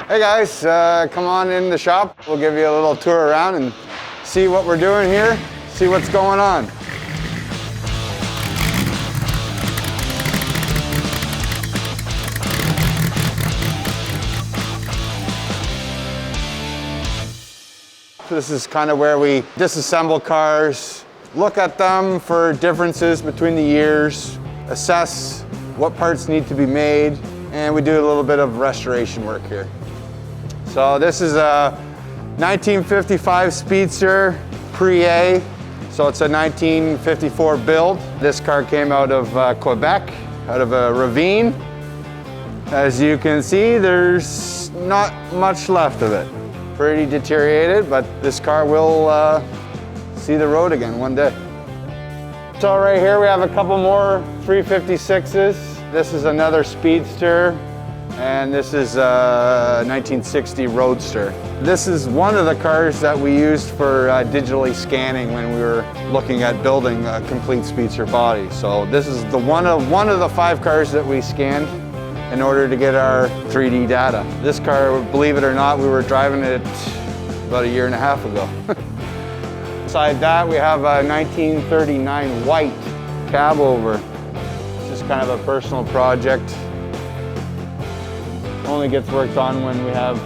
Hey guys, come on in the shop. We'll give you a little tour around and see what we're doing here, see what's going on. This is kind of where we disassemble cars, look at them for differences between the years, assess what parts need to be made, and we do a little bit of restoration work here. So this is a 1955 Speedster Pre-A, so it's a 1954 build. This car came out of Quebec, out of a ravine. As you can see, there's not much left of it. Pretty deteriorated, but this car will see the road again one day. So right here we have a couple more 356s. This is another Speedster, and this is a 1960 Roadster. This is one of the cars that we used for digitally scanning when we were looking at building a complete Speedster body. So this is the one of the 5 cars that we scanned in order to get our 3D data. This car, believe it or not, we were driving it about a year and a half ago. Beside that, we have a 1939 white cab over. It's just kind of a personal project. Only gets worked on when we have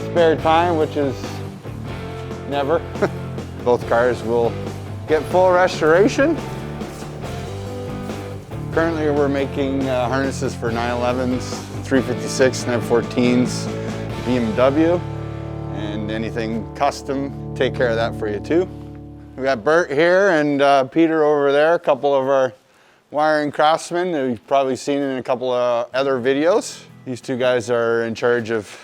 spare time, which is never. Both cars will get full restoration. Currently we're making harnesses for 911s, 356, 914s, BMW, and anything custom, take care of that for you too. We got Bert here and Peter over there, a couple of our wiring craftsmen that you've probably seen in a couple of other videos. These two guys are in charge of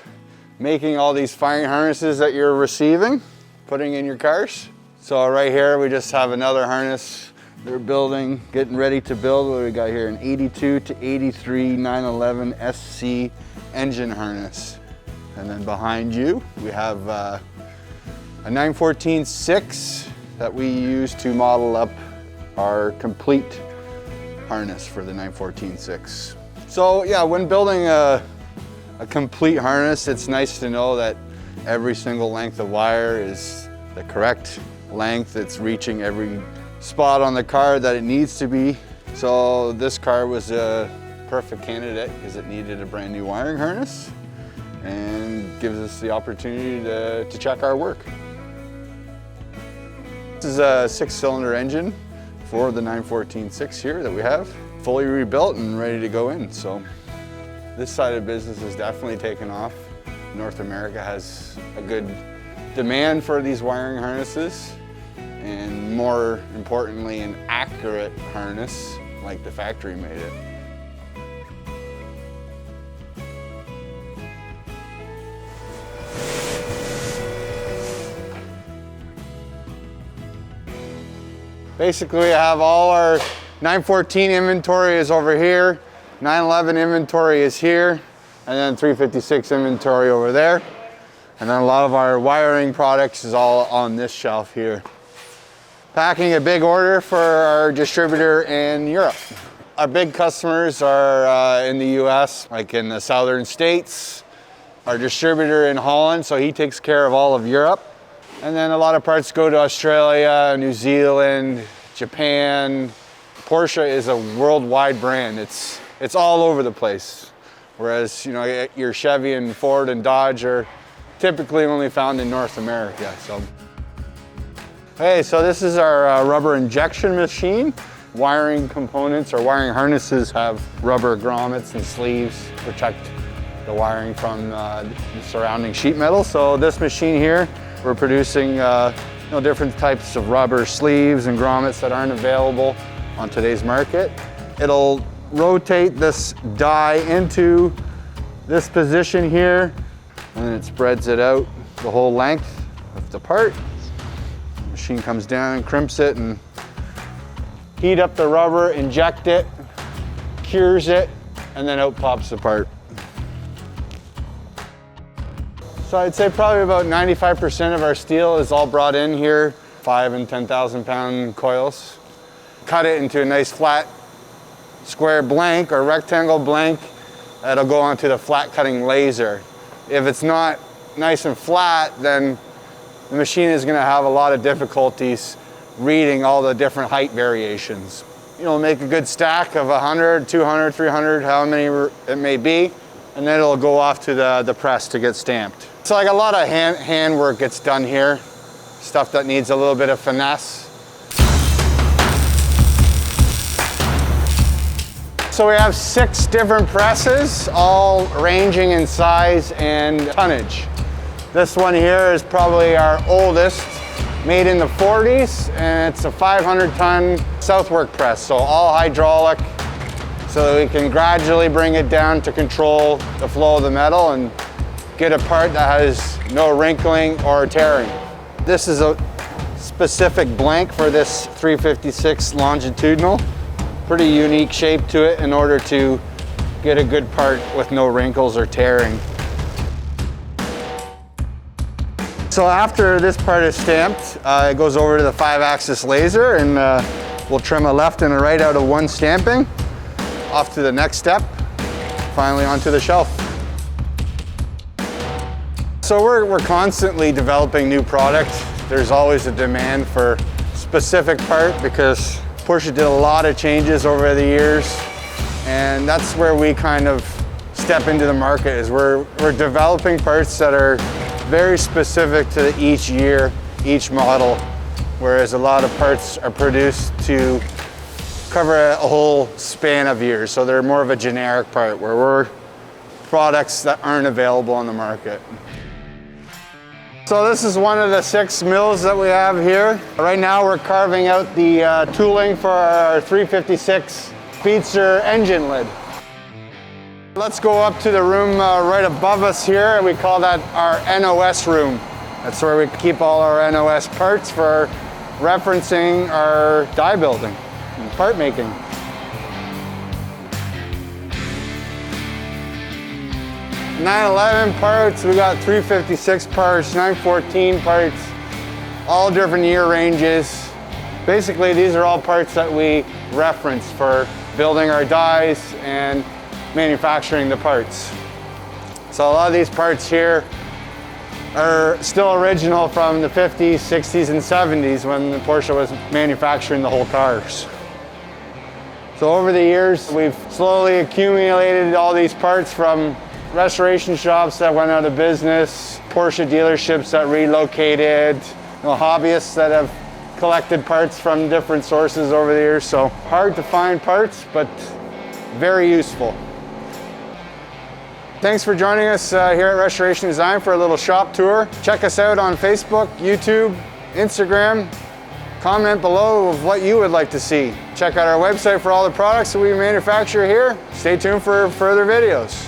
making all these firing harnesses that you're receiving, putting in your cars. So right here we just have another harness they're building, getting ready to build. What do we got here? An 82 to 83 911 SC engine harness. And then behind you we have a 914-6 that we use to model up our complete harness for the 914-6. So yeah, when building a complete harness, it's nice to know that every single length of wire is the correct length. It's reaching every spot on the car that it needs to be. So this car was a perfect candidate because it needed a brand new wiring harness and gives us the opportunity to check our work. This is a 6-cylinder engine for the 914-6 here that we have, fully rebuilt and ready to go in. So this side of business has definitely taken off. North America has a good demand for these wiring harnesses, and more importantly, an accurate harness like the factory made it. Basically, I have all our 914 inventory is over here, 911 inventory is here, and then 356 inventory over there. And then a lot of our wiring products is all on this shelf here. Packing a big order for our distributor in Europe. Our big customers are in the US, like in the southern states. Our distributor in Holland, so he takes care of all of Europe. And then a lot of parts go to Australia, New Zealand, Japan. Porsche is a worldwide brand. It's all over the place. Whereas, you know, your Chevy and Ford and Dodge are typically only found in North America. Hey, so this is our rubber injection machine. Wiring components or wiring harnesses have rubber grommets and sleeves to protect the wiring from the surrounding sheet metal. So this machine here, we're producing different types of rubber sleeves and grommets that aren't available on today's market. It'll rotate this die into this position here, and then it spreads it out the whole length of the part. The machine comes down, crimps it, and heat up the rubber, inject it, cures it, and then out pops the part. So I'd say probably about 95% of our steel is all brought in here, 5 and 10,000 pound coils. Cut it into a nice flat square blank or rectangle blank that'll go onto the flat cutting laser. If it's not nice and flat, then the machine is going to have a lot of difficulties reading all the different height variations. You know, make a good stack of 100, 200, 300, how many it may be, and then it'll go off to the press to get stamped. So like a lot of hand work gets done here, stuff that needs a little bit of finesse. So we have 6 different presses, all ranging in size and tonnage. This one here is probably our oldest, made in the 40s, and it's a 500-ton Southwork press, so all hydraulic, so that we can gradually bring it down to control the flow of the metal and get a part that has no wrinkling or tearing. This is a specific blank for this 356 longitudinal. Pretty unique shape to it in order to get a good part with no wrinkles or tearing. So after this part is stamped, it goes over to the 5-axis laser, and we'll trim a left and a right out of one stamping, off to the next step, finally onto the shelf. So we're constantly developing new product. There's always a demand for a specific part because Porsche did a lot of changes over the years, and that's where we kind of step into the market, is we're developing parts that are very specific to each year, each model, whereas a lot of parts are produced to cover a whole span of years. So they're more of a generic part, where we're products that aren't available on the market. So this is one of the 6 mills that we have here. Right now we're carving out the tooling for our 356 Speedster engine lid. Let's go up to the room right above us here, and we call that our NOS room. That's where we keep all our NOS parts for referencing our die building and part making. (911) parts, we got 356 parts, 914 parts, all different year ranges. Basically, these are all parts that we reference for building our dies and manufacturing the parts. So a lot of these parts here are still original from the 50s, 60s, and 70s when the Porsche was manufacturing the whole cars. So over the years, we've slowly accumulated all these parts from restoration shops that went out of business, Porsche dealerships that relocated, hobbyists that have collected parts from different sources over the years. So hard to find parts, but very useful. Thanks for joining us here at Restoration Design for a little shop tour. Check us out on Facebook, YouTube, Instagram. Comment below of what you would like to see. Check out our website for all the products that we manufacture here. Stay tuned for further videos.